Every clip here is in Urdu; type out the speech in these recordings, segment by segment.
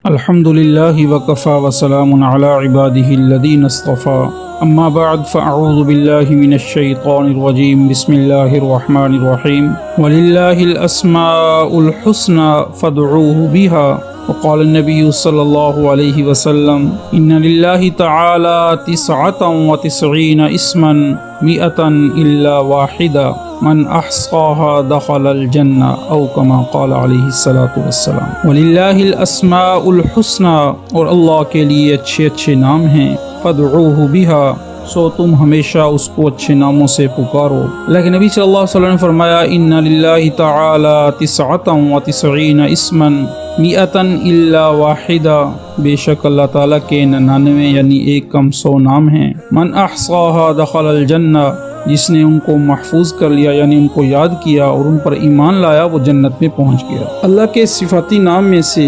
الحمد لله وكفى وسلام على عباده الذين اصطفى أما بعد فأعوذ بالله من الشيطان الرجيم بسم الله الرحمن الرحيم ولله الأسماء الحسنى فادعوه بها وقال النبي صلى الله عليه وسلم إن لله تعالى 99 اسما 100 إلا واحدا من احصاها دخل الجنہ او کما قال علیہ الصلوۃ والسلام وللہ الاسماء الحسنى اور اللہ کے لیے اچھے نام ہیں فادعوہ بہا سو تم ہمیشہ اس کو اچھے ناموں سے پکارو۔ اللہ کے نبی صلی اللہ علیہ وسلم نے فرمایا ان للہ تعالی 99 اسما 100 الا واحدا، بے شک اللہ تعالیٰ کے 99 یعنی ایک کم 100 نام ہیں۔ من احصاها دخل الجنہ، جس نے ان کو محفوظ کر لیا یعنی ان کو یاد کیا اور ان پر ایمان لایا وہ جنت میں پہنچ گیا۔ اللہ کے صفاتی نام میں سے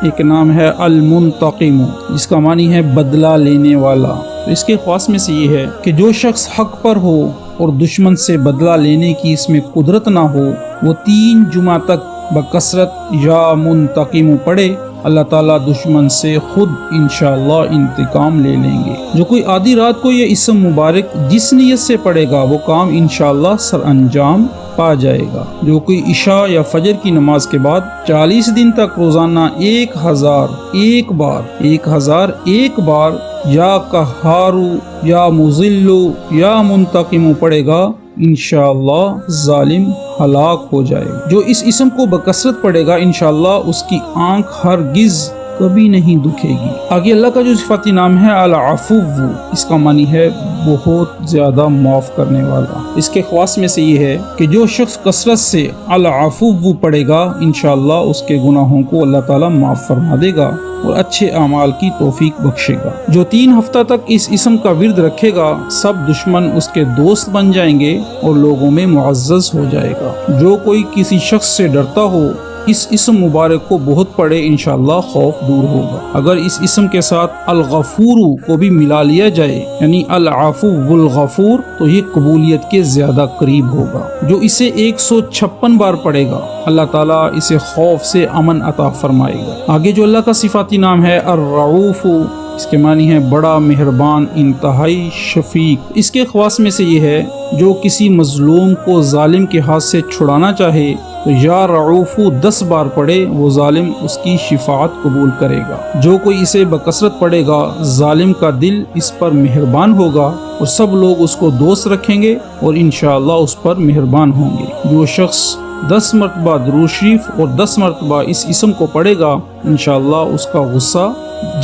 ایک نام ہے المنتقم، جس کا معنی ہے بدلہ لینے والا۔ تو اس کے خاص میں سے یہ ہے کہ جو شخص حق پر ہو اور دشمن سے بدلہ لینے کی اس میں قدرت نہ ہو، وہ 3 جمعہ تک بکثرت یا منتقم پڑھے، اللہ تعالیٰ دشمن سے خود انشاءاللہ انتقام لے لیں گے۔ جو کوئی آدھی رات کو یہ اسم مبارک جس نیت سے پڑھے گا وہ کام انشاءاللہ سر انجام پا جائے گا۔ جو کوئی عشاء یا فجر کی نماز کے بعد 40 دن تک روزانہ 1001 بار یا قہارو یا مذلو یا منتقم پڑھے گا انشاءاللہ ظالم ہلاک ہو جائے گا۔ جو اس اسم کو بکثرت پڑھے گا انشاءاللہ اس کی آنکھ ہرگز کبھی نہیں دکھے گی۔ آگے اللہ کا جو صفاتی نام ہے العفو، اس کا معنی ہے بہت زیادہ معاف کرنے والا۔ اس کے خواص میں سے یہ ہے کہ جو شخص کثرت سے العفو پڑھے گا انشاءاللہ اس کے گناہوں کو اللہ تعالیٰ معاف فرما دے گا اور اچھے اعمال کی توفیق بخشے گا۔ جو 3 ہفتہ تک اس اسم کا ورد رکھے گا سب دشمن اس کے دوست بن جائیں گے اور لوگوں میں معزز ہو جائے گا۔ جو کوئی کسی شخص سے ڈرتا ہو اس اسم مبارک کو بہت پڑھے انشاءاللہ خوف دور ہوگا۔ اگر اس اسم کے ساتھ الغفور کو بھی ملا لیا جائے یعنی العفو والغفور تو یہ قبولیت کے زیادہ قریب ہوگا۔ جو اسے 156 بار پڑھے گا اللہ تعالیٰ اسے خوف سے امن عطا فرمائے گا۔ آگے جو اللہ کا صفاتی نام ہے الرؤوف، اس کے معنی ہے بڑا مہربان انتہائی شفیق۔ اس کے خواص میں سے یہ ہے جو کسی مظلوم کو ظالم کے ہاتھ سے چھڑانا چاہے تو یا رعوف 10 بار پڑھے وہ ظالم اس کی شفاعت قبول کرے گا۔ جو کوئی اسے بکثرت پڑھے گا ظالم کا دل اس پر مہربان ہوگا اور سب لوگ اس کو دوست رکھیں گے اور انشاءاللہ اس پر مہربان ہوں گے۔ جو شخص 10 مرتبہ درود شریف اور 10 مرتبہ اس اسم کو پڑھے گا انشاءاللہ اس کا غصہ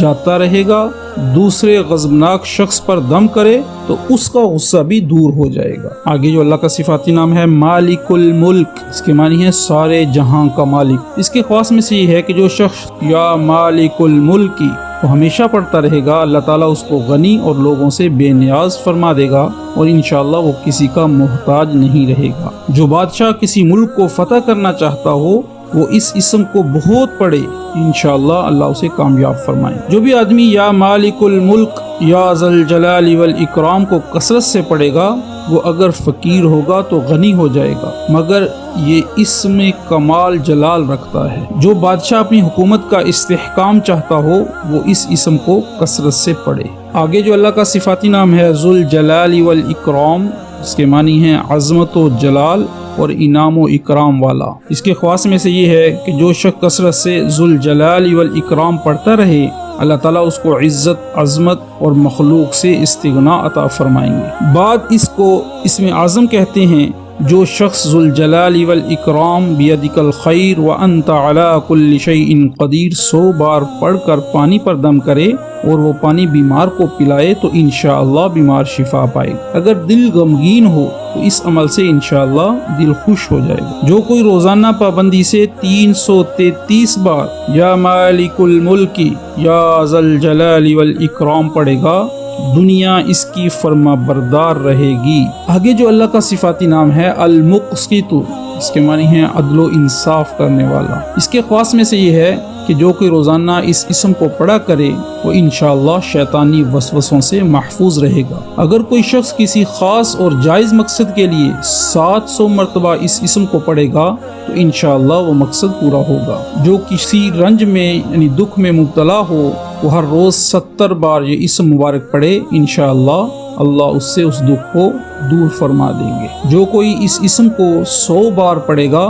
جاتا رہے گا، دوسرے غضبناک شخص پر دم کرے تو اس کا غصہ بھی دور ہو جائے گا۔ آگے جو اللہ کا صفاتی نام ہے مالک الملک، اس کے معنی ہے سارے جہاں کا مالک۔ اس کے خواص میں سے یہ ہے کہ جو شخص یا مالک الملک وہ ہمیشہ پڑھتا رہے گا اللہ تعالیٰ اس کو غنی اور لوگوں سے بے نیاز فرما دے گا اور انشاءاللہ وہ کسی کا محتاج نہیں رہے گا۔ جو بادشاہ کسی ملک کو فتح کرنا چاہتا ہو وہ اس اسم کو بہت پڑھے انشاءاللہ اللہ اسے کامیاب فرمائے۔ جو بھی آدمی یا مالک الملک یا ذی الجلال والاکرام کو کثرت سے پڑھے گا وہ اگر فقیر ہوگا تو غنی ہو جائے گا، مگر یہ اسم کمال جلال رکھتا ہے۔ جو بادشاہ اپنی حکومت کا استحکام چاہتا ہو وہ اس اسم کو کثرت سے پڑھے۔ آگے جو اللہ کا صفاتی نام ہے ذو الجلال والاکرام، اس کے معنی ہے عظمت و جلال اور انعام و اکرام والا۔ اس کے خواص میں سے یہ ہے کہ جو شخص کثرت سے ذو الجلال والاکرام پڑھتا رہے اللہ تعالیٰ اس کو عزت، عظمت اور مخلوق سے استغنا عطا فرمائیں گے۔ بعد اس کو اسم اعظم کہتے ہیں۔ جو شخص ذو الجلال والاکرام بیدک الخیر وانت علی کل شیء قدیر 100 بار پڑھ کر پانی پر دم کرے اور وہ پانی بیمار کو پلائے تو انشاءاللہ بیمار شفا پائے گا۔ اگر دل غمگین ہو تو اس عمل سے انشاءاللہ دل خوش ہو جائے گا۔ جو کوئی روزانہ پابندی سے 333 بار یا مالک الملک یا ذی الجلال والاکرام پڑھے گا دنیا اس کی فرما بردار رہے گی۔ آگے جو اللہ کا صفاتی نام ہے المقسط، اس کے معنی ہے عدل و انصاف کرنے والا۔ اس کے خواص میں سے یہ ہے کہ جو کوئی روزانہ اس اسم کو پڑھا کرے وہ انشاءاللہ شیطانی وسوسوں سے محفوظ رہے گا۔ اگر کوئی شخص کسی خاص اور جائز مقصد کے لیے 700 مرتبہ اس اسم کو پڑھے گا تو انشاءاللہ وہ مقصد پورا ہوگا۔ جو کسی رنج میں یعنی دکھ میں مبتلا ہو وہ ہر روز 70 بار یہ اسم مبارک پڑھے، انشاءاللہ اللہ اس سے اس دکھ کو دور فرما دیں گے۔ جو کوئی اس اسم کو 100 بار پڑھے گا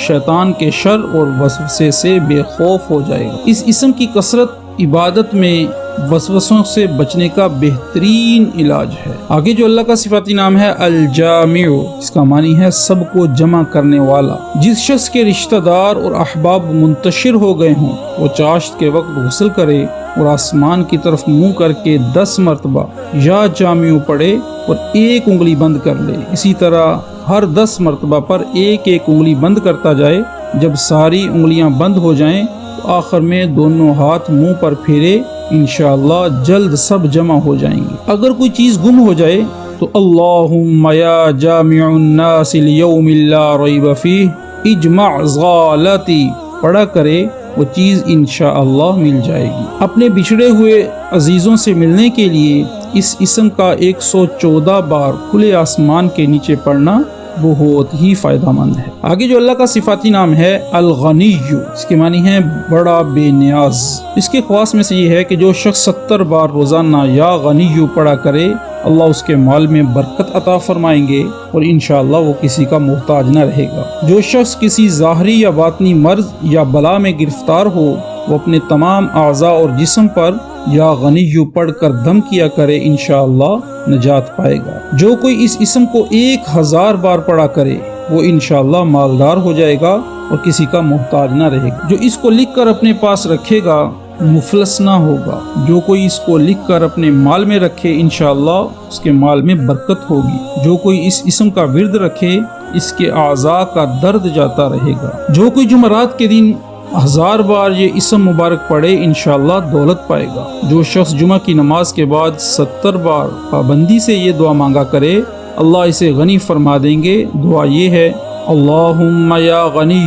شیطان کے شر اور وسوسے سے بے خوف ہو جائے گا۔ اس اسم کی کثرت عبادت میں وسوسوں سے بچنے کا بہترین علاج ہے۔ آگے جو اللہ کا صفاتی نام ہے الجامع، اس کا معنی ہے سب کو جمع کرنے والا۔ جس شخص کے رشتہ دار اور احباب منتشر ہو گئے ہوں وہ چاشت کے وقت غسل کرے اور آسمان کی طرف منہ کر کے 10 مرتبہ یا جامع پڑھے اور ایک انگلی بند کر لے۔ اسی طرح ہر 10 مرتبہ پر ایک ایک انگلی بند کرتا جائے۔ جب ساری انگلیاں بند ہو جائیں تو آخر میں دونوں ہاتھ منہ پر پھیرے، انشاءاللہ جلد سب جمع ہو جائیں گے۔ اگر کوئی چیز گم ہو جائے تو اللہم یا جامع الناس لیوم لا ریب فیہ اجمع ضالتی پڑھا کرے، وہ چیز انشاءاللہ مل جائے گی۔ اپنے بچھڑے ہوئے عزیزوں سے ملنے کے لیے اس اسم کا 114 بار کھلے آسمان کے نیچے پڑھنا بہت ہی فائدہ مند ہے۔ آگے جو اللہ کا صفاتی نام ہے الغنی، اس کے معنی ہے بڑا بے نیاز۔ اس کے خواص میں سے یہ ہے کہ جو شخص 70 بار روزانہ یا غنی پڑھا کرے اللہ اس کے مال میں برکت عطا فرمائیں گے اور انشاءاللہ وہ کسی کا محتاج نہ رہے گا۔ جو شخص کسی ظاہری یا باطنی مرض یا بلا میں گرفتار ہو وہ اپنے تمام اعضاء اور جسم پر یا غنی پڑھ کر دم کیا کرے، انشاءاللہ نجات پائے گا۔ جو کوئی اس اسم کو 1000 بار پڑھا کرے وہ انشاءاللہ مالدار ہو جائے گا اور کسی کا محتاج نہ رہے گا۔ جو اس کو لکھ کر اپنے پاس رکھے گا مفلس نہ ہوگا۔ جو کوئی اس کو لکھ کر اپنے مال میں رکھے انشاءاللہ اس کے مال میں برکت ہوگی۔ جو کوئی اس اسم کا ورد رکھے اس کے اعضاء کا درد جاتا رہے گا۔ جو کوئی جمعرات کے دن 1000 بار یہ اسم مبارک پڑھے انشاءاللہ دولت پائے گا۔ جو شخص جمعہ کی نماز کے بعد 70 بار پابندی سے یہ دعا مانگا کرے اللہ اسے غنی فرما دیں گے۔ دعا یہ ہے اللہم یا غنی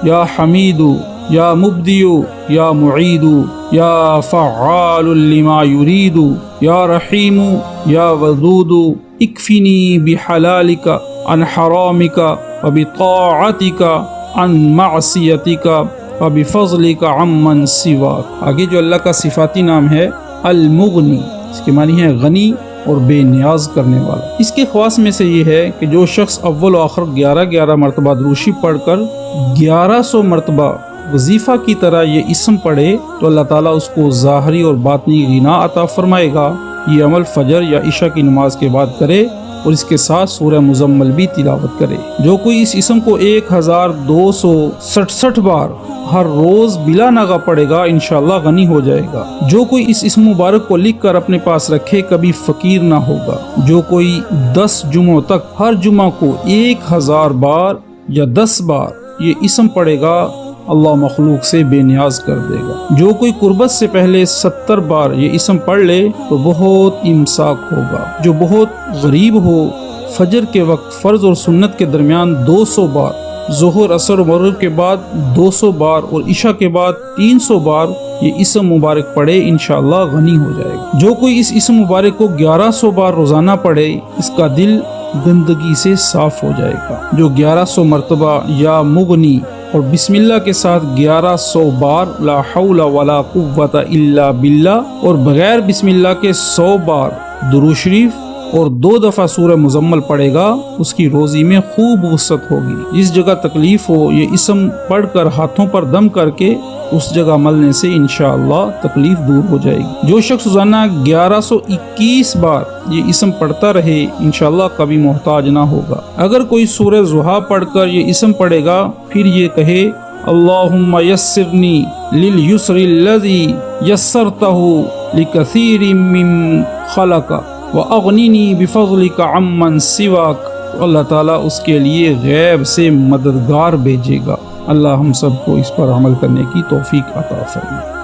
یا حمید یا مبدی یا معید یا فعال لما یرید یا رحیم یا ودود اکفنی بحلالک عن حرامک وبطاعتک عن معصیتک وبفضلک عمن سواک۔ آگے جو اللہ کا صفاتی نام ہے المغنی، اس کے معنی ہے غنی اور بے نیاز کرنے والا۔ اس کے خواص میں سے یہ ہے کہ جو شخص اول و آخر 11 مرتبہ دروشی پڑھ کر 1100 مرتبہ وظیفہ کی طرح یہ اسم پڑھے تو اللہ تعالیٰ اس کو ظاہری اور باطنی غنا عطا فرمائے گا۔ یہ عمل فجر یا عشاء کی نماز کے بعد کرے اور اس کے ساتھ سورہ مزمل بھی تلاوت کرے۔ جو کوئی اس اسم کو 1267 بار ہر روز بلا ناغہ پڑھے گا انشاءاللہ غنی ہو جائے گا۔ جو کوئی اس اسم مبارک کو لکھ کر اپنے پاس رکھے کبھی فقیر نہ ہوگا۔ جو کوئی 10 جمعوں تک ہر جمعہ کو 1000 بار یا 10 بار یہ اسم پڑھے گا اللہ مخلوق سے بے نیاز کر دے گا۔ جو کوئی قربت سے پہلے 70 بار یہ اسم پڑھ لے تو بہت امساک ہوگا۔ جو بہت غریب ہو فجر کے وقت فرض اور سنت کے درمیان 200 بار، ظہر عصر و مغرب کے بعد 200 بار اور عشاء کے بعد 300 بار یہ اسم مبارک پڑھے انشاءاللہ غنی ہو جائے گا۔ جو کوئی اس اسم مبارک کو 1100 بار روزانہ پڑھے اس کا دل گندگی سے صاف ہو جائے گا۔ جو 1100 مرتبہ یا مغنی اور بسم اللہ کے ساتھ 1100 بار لا حول ولا قوت الا باللہ اور بغیر بسم اللہ کے 100 بار درود شریف اور 2 دفعہ سورہ مزمل پڑھے گا اس کی روزی میں خوب وسعت ہوگی۔ جس جگہ تکلیف ہو یہ اسم پڑھ کر ہاتھوں پر دم کر کے اس جگہ ملنے سے انشاءاللہ تکلیف دور ہو جائے گی۔ جو شخص روزانہ 1121 بار یہ اسم پڑھتا رہے انشاءاللہ کبھی محتاج نہ ہوگا۔ اگر کوئی سورہ ضحیٰ پڑھ کر یہ اسم پڑھے گا پھر یہ کہے اللہم یسرنی للیسر الذی یسرتہ لکثیر من خلق وَأَغْنِنِي بِفَضْلِكَ عَمَّن سِوَاكَ، تو اللہ تعالیٰ اس کے لیے غیب سے مددگار بھیجے گا۔ اللہ ہم سب کو اس پر عمل کرنے کی توفیق عطا فرمائے۔